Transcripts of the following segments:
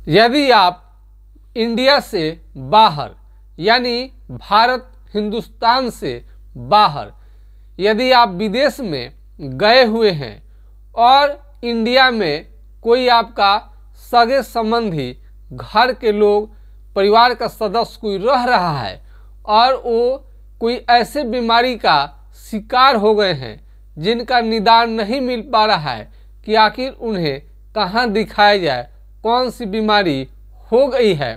यदि आप इंडिया से बाहर यानी भारत हिंदुस्तान से बाहर यदि आप विदेश में गए हुए हैं और इंडिया में कोई आपका सगे संबंधी, घर के लोग, परिवार का सदस्य कोई रह रहा है और वो कोई ऐसे बीमारी का शिकार हो गए हैं जिनका निदान नहीं मिल पा रहा है कि आखिर उन्हें कहाँ दिखाया जाए, कौन सी बीमारी हो गई है,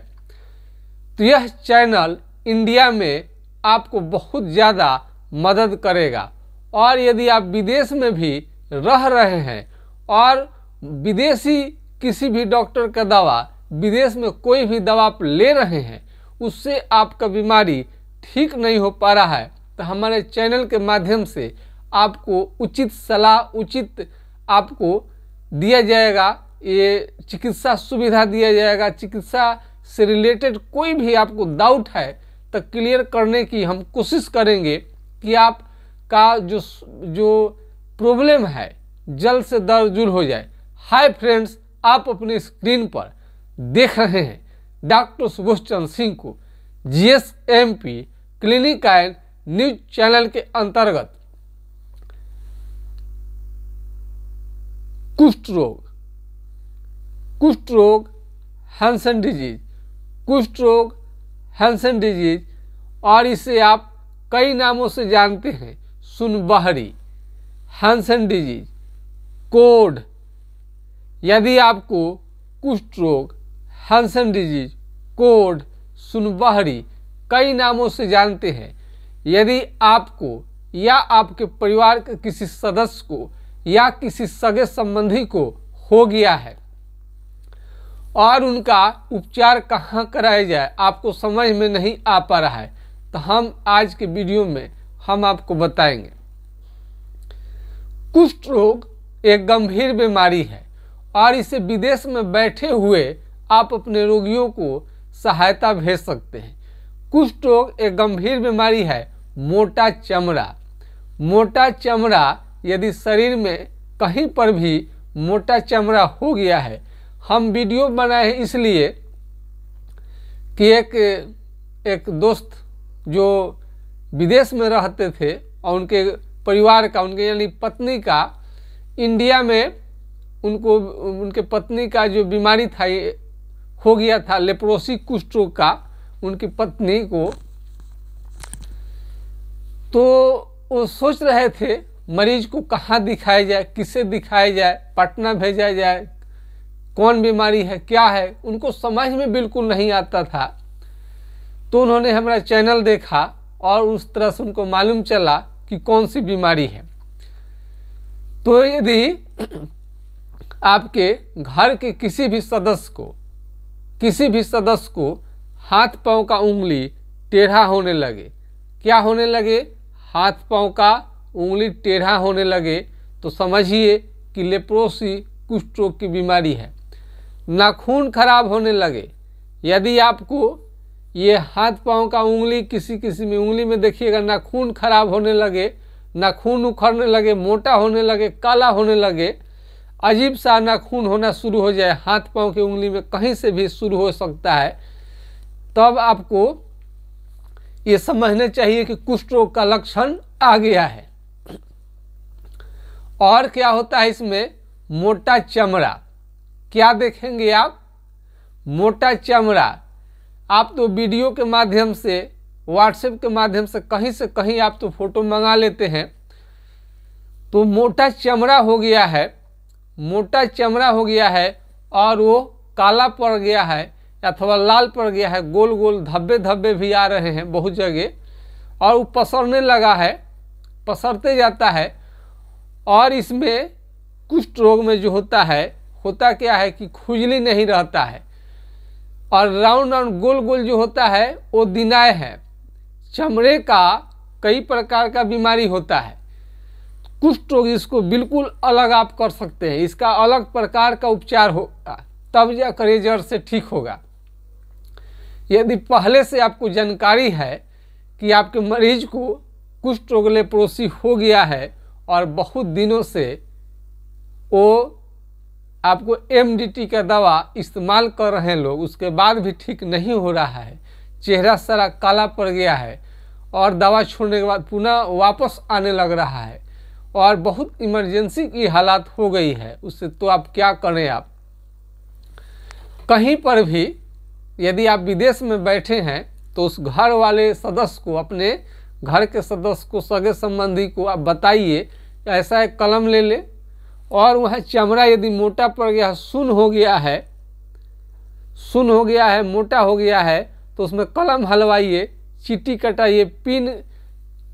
तो यह चैनल इंडिया में आपको बहुत ज़्यादा मदद करेगा। और यदि आप विदेश में भी रह रहे हैं और विदेशी किसी भी डॉक्टर का दवा, विदेश में कोई भी दवा आप ले रहे हैं, उससे आपका बीमारी ठीक नहीं हो पा रहा है, तो हमारे चैनल के माध्यम से आपको उचित सलाह, उचित आपको दिया जाएगा, ये चिकित्सा सुविधा दिया जाएगा। चिकित्सा से रिलेटेड कोई भी आपको डाउट है तो क्लियर करने की हम कोशिश करेंगे कि आपका जो प्रॉब्लम है जल्द से जल्द हो जाए। हाय फ्रेंड्स, आप अपनी स्क्रीन पर देख रहे हैं डॉक्टर सुबोध चंद्र सिंह को GSMP clinic and news channel के अंतर्गत कुष्ठ रोग, हैंसन डिजीज, कुष्ठ रोग, हैंसन डिजीज, और इसे आप कई नामों से जानते हैं, सुनबहरी, हैंसन डिजीज, कोढ़। यदि आपको कुष्ठ रोग, हैंसन डिजीज, कोढ़, सुनबहरी कई नामों से जानते हैं, यदि आपको या आपके परिवार के किसी सदस्य को या किसी सगे संबंधी को हो गया है और उनका उपचार कहाँ कराया जाए आपको समझ में नहीं आ पा रहा है, तो हम आज के वीडियो में हम आपको बताएंगे। कुष्ठ रोग एक गंभीर बीमारी है और इसे विदेश में बैठे हुए आप अपने रोगियों को सहायता भेज सकते हैं। कुष्ठ रोग एक गंभीर बीमारी है। मोटा चमड़ा यदि शरीर में कहीं पर भी मोटा चमड़ा हो गया है, हम वीडियो बनाए हैं इसलिए कि एक दोस्त जो विदेश में रहते थे और उनके परिवार का, उनके यानी पत्नी का, इंडिया में उनके पत्नी का जो बीमारी था हो गया था, लेप्रोसी कुष्ठ रोग का, उनकी पत्नी को, तो वो सोच रहे थे मरीज को कहाँ दिखाया जाए, किसे दिखाया जाए, पटना भेजा जाए, कौन बीमारी है, क्या है, उनको समझ में बिल्कुल नहीं आता था। तो उन्होंने हमारा चैनल देखा और उस तरह से उनको मालूम चला कि कौन सी बीमारी है। तो यदि आपके घर के किसी भी सदस्य को हाथ पांव का उंगली टेढ़ा होने लगे, क्या होने लगे, हाथ पांव का उंगली टेढ़ा होने लगे, तो समझिए कि लेप्रोसी कुष्ठ रोग की बीमारी है। नाखून खराब होने लगे, यदि आपको ये हाथ पांव का उंगली, किसी में उंगली में देखिएगा नाखून खराब होने लगे, नाखून उखड़ने लगे, मोटा होने लगे, काला होने लगे, अजीब सा नाखून होना शुरू हो जाए, हाथ पांव की उंगली में कहीं से भी शुरू हो सकता है, तब आपको ये समझना चाहिए कि कुष्ठ रोग का लक्षण आ गया है। और क्या होता है इसमें, मोटा चमड़ा, क्या देखेंगे आप, मोटा चमड़ा। आप तो वीडियो के माध्यम से, व्हाट्सएप के माध्यम से कहीं आप तो फोटो मंगा लेते हैं, तो मोटा चमड़ा हो गया है और वो काला पड़ गया है अथवा लाल पड़ गया है, गोल गोल धब्बे भी आ रहे हैं बहुत जगह, और वो पसरने लगा है, पसरते जाता है। और इसमें कुष्ठ रोग में जो होता क्या है कि खुजली नहीं रहता है और राउंड गोल जो होता है वो दिनाय है। चमड़े का कई प्रकार का बीमारी होता है, कुष्ठ रोग इसको बिल्कुल अलग आप कर सकते हैं, इसका अलग प्रकार का उपचार होगा, तब जाकर ये जड़ से ठीक होगा। यदि पहले से आपको जानकारी है कि आपके मरीज को कुष्ठ रोग लेप्रोसी हो गया है और बहुत दिनों से वो आपको MDT का दवा इस्तेमाल कर रहे हैं लोग, उसके बाद भी ठीक नहीं हो रहा है, चेहरा सारा काला पड़ गया है और दवा छोड़ने के बाद पुनः वापस आने लग रहा है और बहुत इमरजेंसी की हालात हो गई है उससे, तो आप क्या करें। आप कहीं पर भी यदि आप विदेश में बैठे हैं तो उस घर वाले सदस्य को, अपने घर के सदस्य को, सगे संबंधी को आप बताइए, ऐसा एक कलम ले ले और वह चमड़ा यदि मोटा पड़ गया, सुन्न हो गया है, मोटा हो गया है, तो उसमें कलम हलवाइए, चीटी कटाइए, पिन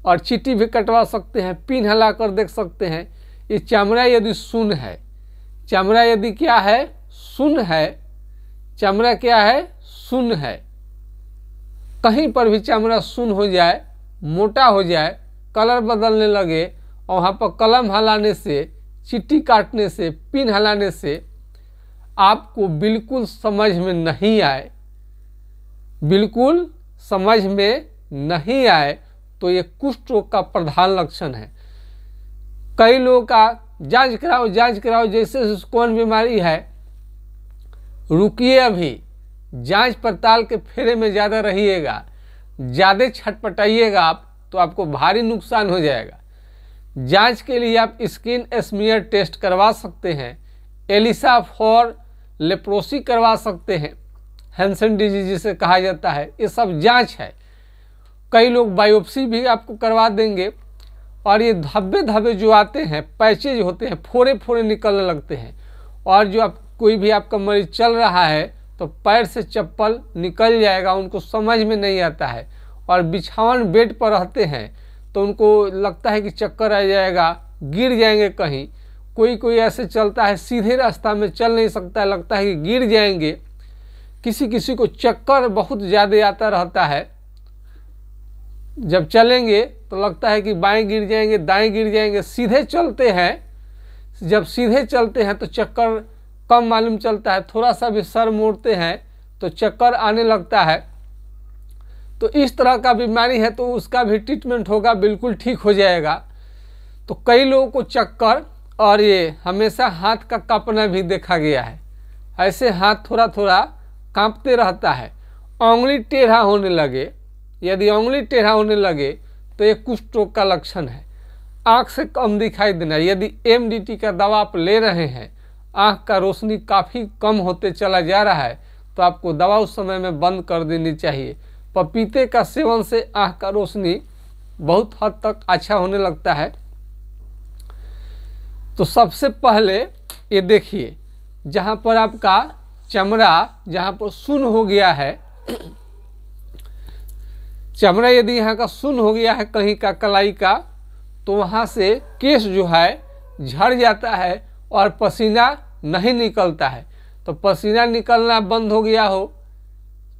और चीटी भी कटवा सकते हैं, पिन हिला कर देख सकते हैं। ये चमड़ा यदि सुन्न है, चमड़ा यदि क्या है, सुन्न है, चमड़ा क्या है, सुन्न है, कहीं पर भी चमड़ा सुन्न हो जाए, मोटा हो जाए, कलर बदलने लगे और वहाँ पर कलम हलाने से, चिट्ठी काटने से, पिन हलाने से आपको बिल्कुल समझ में नहीं आए, बिल्कुल समझ में नहीं आए, तो ये कुष्ठ रोग का प्रधान लक्षण है। कई लोगों का जांच कराओ, जैसे कौन बीमारी है, रुकिए, अभी जांच पड़ताल के फेरे में ज़्यादा रहिएगा, ज़्यादा छटपटाइएगा आप तो आपको भारी नुकसान हो जाएगा। जांच के लिए आप स्किन स्मीयर टेस्ट करवा सकते हैं, एलिसा फॉर लेप्रोसी करवा सकते हैं, हैंसन डिजीज जिसे कहा जाता है, ये सब जांच है। कई लोग बायोप्सी भी आपको करवा देंगे और ये धब्बे जो आते हैं, पैचेज होते हैं, फोड़े निकलने लगते हैं, और जो आप कोई भी आपका मरीज चल रहा है तो पैर से चप्पल निकल जाएगा, उनको समझ में नहीं आता है, और बिछावन बेड पर रहते हैं तो उनको लगता है कि चक्कर आ जाएगा, गिर जाएंगे कहीं। कोई ऐसे चलता है, सीधे रास्ता में चल नहीं सकता, लगता है कि गिर जाएंगे। किसी को चक्कर बहुत ज़्यादा आता रहता है, जब चलेंगे तो लगता है कि बाएं गिर जाएंगे, दाएं गिर जाएंगे। सीधे चलते हैं, जब सीधे चलते हैं तो चक्कर कम मालूम चलता है, थोड़ा सा भी सर मोड़ते हैं तो चक्कर आने लगता है। तो इस तरह का बीमारी है तो उसका भी ट्रीटमेंट होगा, बिल्कुल ठीक हो जाएगा। तो कई लोगों को चक्कर और ये हमेशा हाथ का कांपना भी देखा गया है, ऐसे हाथ थोड़ा कांपते रहता है। उंगली टेढ़ा होने लगे, यदि उंगली टेढ़ा होने लगे तो ये कुष्ठ रोग का लक्षण है। आँख से कम दिखाई देना, यदि MDT का दवा आप ले रहे हैं, आँख का रोशनी काफ़ी कम होते चला जा रहा है, तो आपको दवा उस समय में बंद कर देनी चाहिए। पपीते का सेवन से आँख का रोशनी बहुत हद तक अच्छा होने लगता है। तो सबसे पहले ये देखिए, जहाँ पर आपका चमड़ा, जहाँ पर सुन्न हो गया है, चमड़ा यदि यहाँ का सुन्न हो गया है कहीं का कलाई का, तो वहाँ से केश जो है झड़ जाता है और पसीना नहीं निकलता है। तो पसीना निकलना बंद हो गया हो,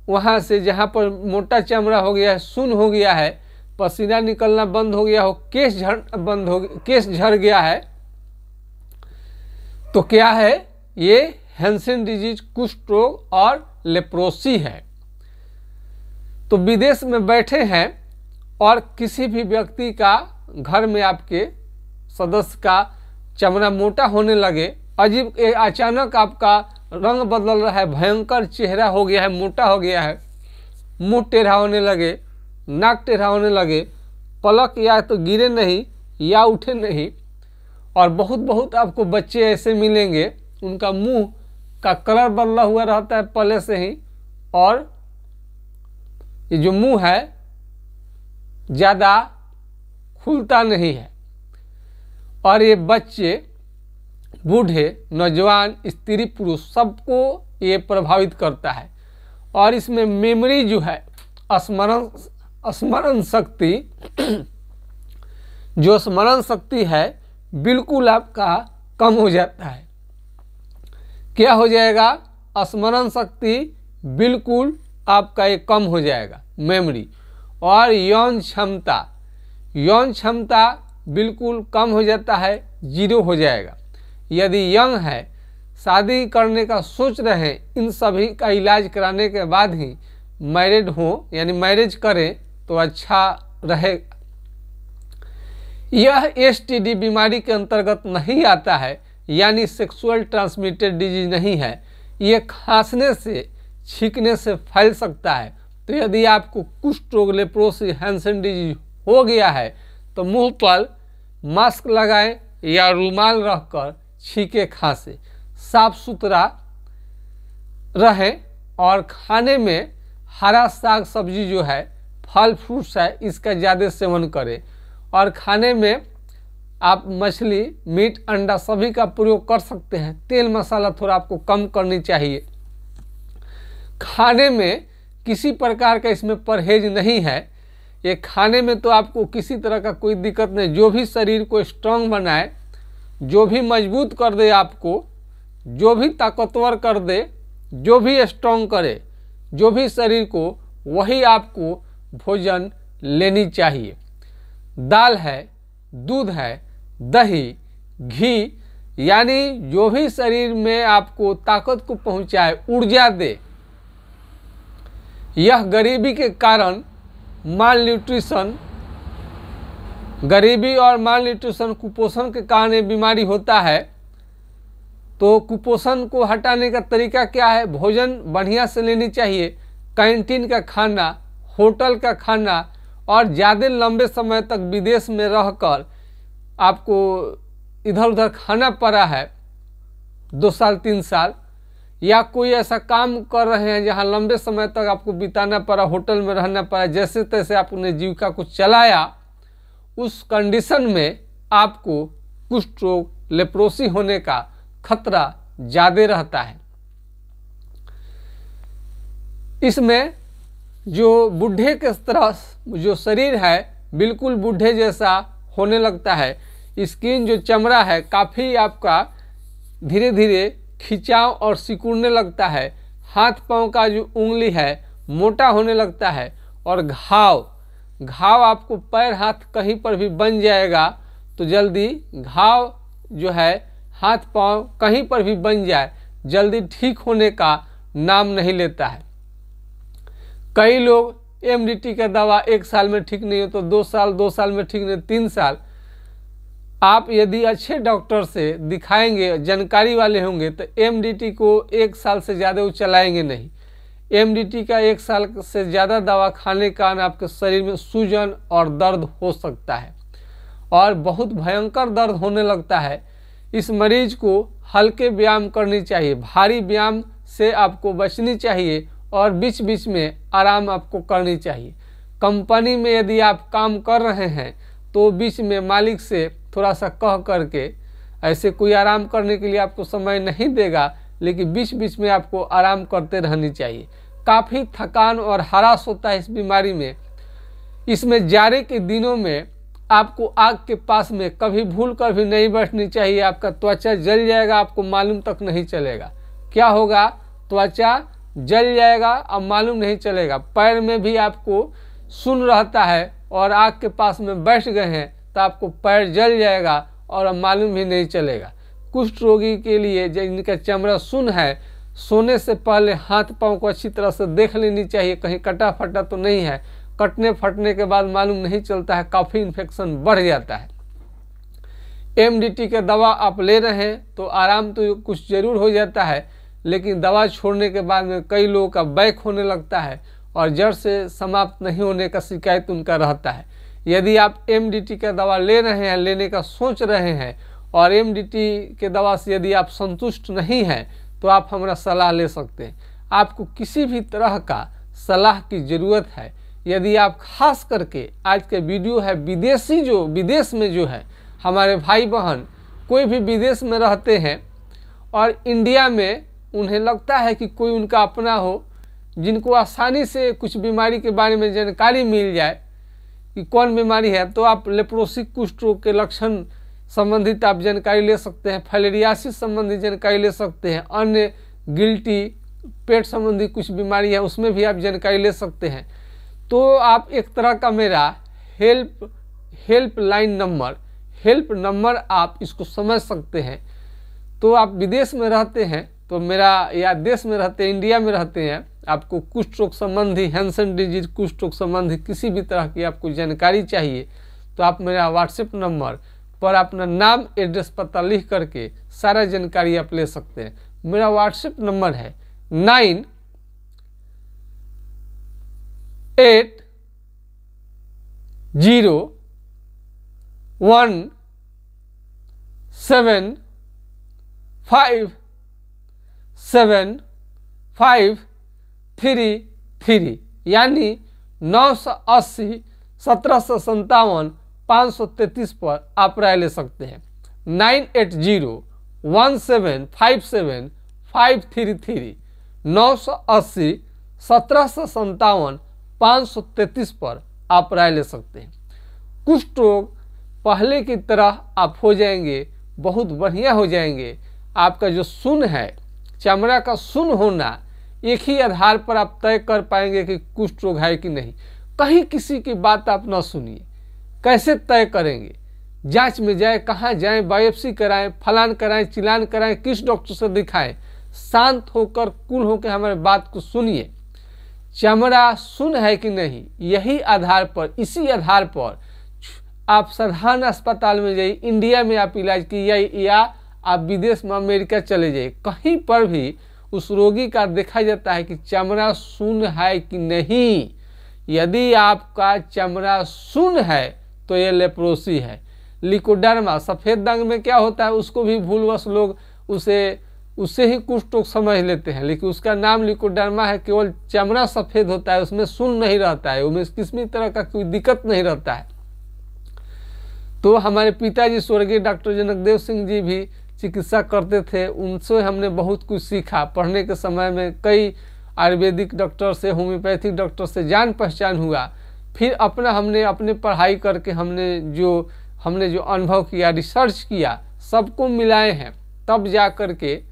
वहाँ से जहाँ पर मोटा चमड़ा हो गया है, सुन्न हो गया है, पसीना निकलना बंद हो गया हो, केश झड़ गया है, तो क्या है, ये हैंसन डिजीज, कुष्ठ रोग और लेप्रोसी है। तो विदेश में बैठे हैं और किसी भी व्यक्ति का घर में आपके सदस्य का चमड़ा मोटा होने लगे, अजीब अचानक आपका रंग बदल रहा है, भयंकर चेहरा हो गया है, मोटा हो गया है, मुंह टेढ़ा होने लगे, नाक टेढ़ा होने लगे, पलक या तो गिरे नहीं या उठे नहीं, और बहुत आपको बच्चे ऐसे मिलेंगे उनका मुंह का कलर बदला हुआ रहता है पहले से ही, और ये जो मुंह है ज़्यादा खुलता नहीं है। और ये बच्चे, बूढ़े, नौजवान, स्त्री, पुरुष, सबको ये प्रभावित करता है। और इसमें मेमोरी जो है, स्मरण शक्ति, जो स्मरण शक्ति है बिल्कुल आपका कम हो जाता है। क्या हो जाएगा, स्मरण शक्ति बिल्कुल आपका ये कम हो जाएगा, मेमोरी। और यौन क्षमता बिल्कुल कम हो जाता है, 0 हो जाएगा। यदि यंग है, शादी करने का सोच रहे हैं, इन सभी का इलाज कराने के बाद ही मैरिड हो, यानी मैरिज करें तो अच्छा रहेगा। यह STD बीमारी के अंतर्गत नहीं आता है, यानी सेक्सुअल ट्रांसमिटेड डिजीज नहीं है। ये खांसने से, छींकने से फैल सकता है। तो यदि आपको कुष्ठ रोग, लेप्रोसी, हैंसन डिजीज हो गया है तो मुंह पर मास्क लगाएं या रुमाल रखकर छींके खांसे, साफ सुथरा रहें और खाने में हरा साग सब्जी जो है, फल फ्रूट्स है, इसका ज़्यादा सेवन करें। और खाने में आप मछली, मीट, अंडा सभी का प्रयोग कर सकते हैं। तेल मसाला थोड़ा आपको कम करनी चाहिए। खाने में किसी प्रकार का इसमें परहेज नहीं है। ये खाने में तो आपको किसी तरह का कोई दिक्कत नहीं। जो भी शरीर को स्ट्रांग बनाए, जो भी मजबूत कर दे आपको, जो भी ताकतवर कर दे, जो भी स्ट्रांग करे, जो भी शरीर को, वही आपको भोजन लेनी चाहिए। दाल है, दूध है, दही, घी, यानी जो भी शरीर में आपको ताकत को पहुंचाए, ऊर्जा दे। यह गरीबी के कारण माल न्यूट्रिशन, गरीबी और माल न्यूट्रिशन, कुपोषण के कारण ये बीमारी होता है। तो कुपोषण को हटाने का तरीका क्या है? भोजन बढ़िया से लेनी चाहिए। कैंटीन का खाना, होटल का खाना और ज़्यादा लंबे समय तक विदेश में रहकर आपको इधर उधर खाना पड़ा है 2 साल 3 साल, या कोई ऐसा काम कर रहे हैं जहां लंबे समय तक आपको बिताना पड़ा, होटल में रहना पड़ा, जैसे तैसे आपने जीविका को चलाया, उस कंडीशन में आपको कुष्ठ रोग, लेप्रोसी होने का खतरा ज़्यादा रहता है। इसमें जो बूढ़े के तरह जो शरीर है बिल्कुल बूढ़े जैसा होने लगता है। स्किन जो चमड़ा है काफ़ी आपका धीरे धीरे खिंचाव और सिकुड़ने लगता है। हाथ पांव का जो उंगली है मोटा होने लगता है। और घाव आपको पैर हाथ कहीं पर भी बन जाएगा तो जल्दी घाव जो है हाथ पांव कहीं पर भी बन जाए, जल्दी ठीक होने का नाम नहीं लेता है। कई लोग एमडीटी का दवा 1 साल में ठीक नहीं हो तो 2 साल, 2 साल में ठीक नहीं, 3 साल। आप यदि अच्छे डॉक्टर से दिखाएंगे, जानकारी वाले होंगे, तो एमडीटी को 1 साल से ज़्यादा वो चलाएंगे नहीं। एमडीटी का 1 साल से ज़्यादा दवा खाने के कारण आपके शरीर में सूजन और दर्द हो सकता है और बहुत भयंकर दर्द होने लगता है। इस मरीज को हल्के व्यायाम करनी चाहिए, भारी व्यायाम से आपको बचनी चाहिए और बीच बीच में आराम आपको करनी चाहिए। कंपनी में यदि आप काम कर रहे हैं तो बीच में मालिक से थोड़ा सा कह करके, ऐसे कोई आराम करने के लिए आपको समय नहीं देगा, लेकिन बीच बीच में आपको आराम करते रहनी चाहिए। काफ़ी थकान और हरास होता है इस बीमारी में। इसमें जाड़े के दिनों में आपको आग के पास में कभी भूल कर भी नहीं बैठनी चाहिए। आपका त्वचा जल जाएगा, आपको मालूम तक नहीं चलेगा। क्या होगा? त्वचा जल जाएगा और मालूम नहीं चलेगा। पैर में भी आपको सुन रहता है और आग के पास में बैठ गए हैं तो आपको पैर जल जाएगा और मालूम ही नहीं चलेगा। कुष्ठ रोगी के लिए जिनका चमड़ा सुन है, सोने से पहले हाथ पांव को अच्छी तरह से देख लेनी चाहिए, कहीं कटा फटा तो नहीं है। कटने फटने के बाद मालूम नहीं चलता है, काफ़ी इन्फेक्शन बढ़ जाता है। एमडीटी के दवा आप ले रहे हैं तो आराम तो कुछ ज़रूर हो जाता है, लेकिन दवा छोड़ने के बाद में कई लोगों का बैक होने लगता है और जड़ से समाप्त नहीं होने का शिकायत उनका रहता है। यदि आप एमडीटी का दवा ले रहे हैं, लेने का सोच रहे हैं और एमडीटी के दवा से यदि आप संतुष्ट नहीं हैं तो आप हमारा सलाह ले सकते हैं। आपको किसी भी तरह का सलाह की ज़रूरत है, यदि आप खास करके आज के वीडियो है विदेश में जो है हमारे भाई बहन कोई भी विदेश में रहते हैं और इंडिया में उन्हें लगता है कि कोई उनका अपना हो, जिनको आसानी से कुछ बीमारी के बारे में जानकारी मिल जाए कि कौन बीमारी है, तो आप लेप्रोसी कुष्ठ रोग के लक्षण संबंधित आप जानकारी ले सकते हैं, फाइलेरियासिस संबंधी जानकारी ले सकते हैं, अन्य गिल्टी पेट संबंधी कुछ बीमारी है उसमें भी आप जानकारी ले सकते हैं। तो आप एक तरह का मेरा हेल्प नंबर आप इसको समझ सकते हैं। तो आप विदेश में रहते हैं तो मेरा, या देश में रहते हैं, इंडिया में रहते हैं, आपको कुष्ठ रोग संबंधी, हैंसन डिजीज कुष्ठ रोग संबंधी किसी भी तरह की आपको जानकारी चाहिए तो आप मेरा व्हाट्सएप नंबर पर अपना नाम एड्रेस पता लिख करके सारा जानकारी आप ले सकते हैं। मेरा व्हाट्सएप नंबर है 9801757533 यानी 980-1757-533 पर आप राय ले सकते हैं। 9801757533 980-1757-533 पर आप राय ले सकते हैं। कुष्ठ रोग पहले की तरह आप हो जाएंगे, बहुत बढ़िया हो जाएंगे। आपका जो सुन्न है, चमड़ा का सुन्न होना, एक ही आधार पर आप तय कर पाएंगे कि कुष्ठ रोग है कि नहीं। कहीं किसी की बात आप ना सुनिए। कैसे तय करेंगे? जांच में जाए, कहाँ जाएं, बायोप्सी कराएं, फलान कराएं, चिलान कराएं, किस डॉक्टर से दिखाएं। शांत होकर, कूल होकर हमारे बात को सुनिए। चमड़ा सुन्न है कि नहीं, यही आधार पर, इसी आधार पर आप साधारण अस्पताल में जाइए, इंडिया में आप इलाज कीजिए या आप विदेश में अमेरिका चले जाइए, कहीं पर भी उस रोगी का देखा जाता है कि चमड़ा सुन्न है कि नहीं। यदि आपका चमड़ा सुन्न है तो ये लेप्रोसी है। लिकोडर्मा, सफ़ेद रंग में क्या होता है, उसको भी भूलवश लोग उससे ही कुष्ठ रोग समझ लेते हैं, लेकिन उसका नाम लिकोडर्मा है। केवल चमड़ा सफ़ेद होता है, उसमें सुन्न नहीं रहता है, उसमें किसी तरह का कोई दिक्कत नहीं रहता है। तो हमारे पिताजी स्वर्गीय डॉक्टर जनकदेव सिंह जी भी चिकित्सा करते थे, उनसे हमने बहुत कुछ सीखा। पढ़ने के समय में कई आयुर्वेदिक डॉक्टर से, होम्योपैथिक डॉक्टर से जान पहचान हुआ। फिर हमने अपने पढ़ाई करके हमने जो अनुभव किया, रिसर्च किया, सबको मिलाए हैं, तब जा कर के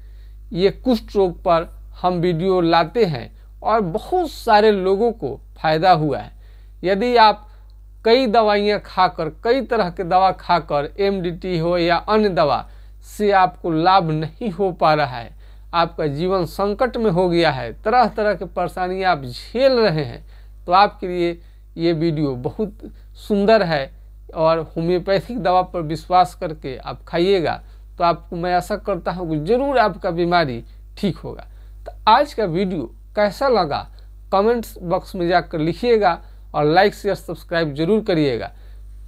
ये कुष्ठ रोग पर हम वीडियो लाते हैं और बहुत सारे लोगों को फायदा हुआ है। यदि आप कई दवाइयाँ खाकर, कई तरह के दवा खाकर, MDT हो या अन्य दवा से आपको लाभ नहीं हो पा रहा है, आपका जीवन संकट में हो गया है, तरह तरह के परेशानियाँ आप झेल रहे हैं, तो आपके लिए ये वीडियो बहुत सुंदर है। और होम्योपैथिक दवा पर विश्वास करके आप खाइएगा तो आपको, मैं आशा करता हूँ कि जरूर आपका बीमारी ठीक होगा। तो आज का वीडियो कैसा लगा कमेंट्स बॉक्स में जाकर लिखिएगा और लाइक शेयर सब्सक्राइब जरूर करिएगा।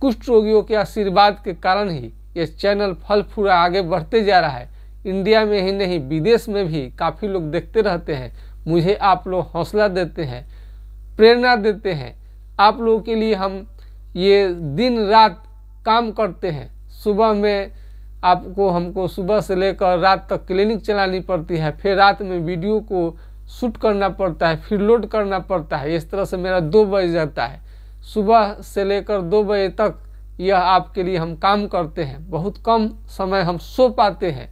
कुष्ठ रोगियों के आशीर्वाद के कारण ही ये चैनल फल फूला आगे बढ़ते जा रहा है। इंडिया में ही नहीं, विदेश में भी काफ़ी लोग देखते रहते हैं। मुझे आप लोग हौसला देते हैं, प्रेरणा देते हैं। आप लोगों के लिए हम ये दिन रात काम करते हैं। सुबह में हमको सुबह से लेकर रात तक क्लिनिक चलानी पड़ती है, फिर रात में वीडियो को शूट करना पड़ता है, फिर लोड करना पड़ता है। इस तरह से मेरा 2 बज जाता है। सुबह से लेकर 2 बजे तक यह आपके लिए हम काम करते हैं। बहुत कम समय हम सो पाते हैं,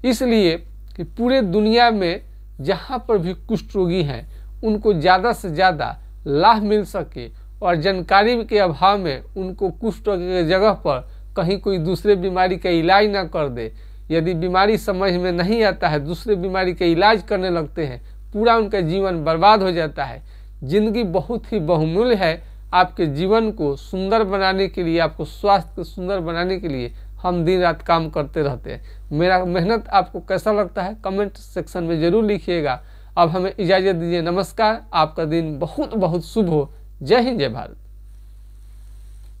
इसलिए कि पूरे दुनिया में जहाँ पर भी कुष्ठ रोगी हैं उनको ज़्यादा से ज़्यादा लाभ मिल सके और जानकारी के अभाव में उनको कुष्ठ रोग की जगह पर कहीं कोई दूसरे बीमारी का इलाज ना कर दे। यदि बीमारी समझ में नहीं आता है, दूसरे बीमारी का इलाज करने लगते हैं, पूरा उनका जीवन बर्बाद हो जाता है। जिंदगी बहुत ही बहुमूल्य है। आपके जीवन को सुंदर बनाने के लिए, आपको स्वास्थ्य को सुंदर बनाने के लिए हम दिन रात काम करते रहते हैं। मेरा मेहनत आपको कैसा लगता है कमेंट सेक्शन में ज़रूर लिखिएगा। अब हमें इजाज़त दीजिए। नमस्कार। आपका दिन बहुत बहुत शुभ हो। जय हिंद, जय भारत।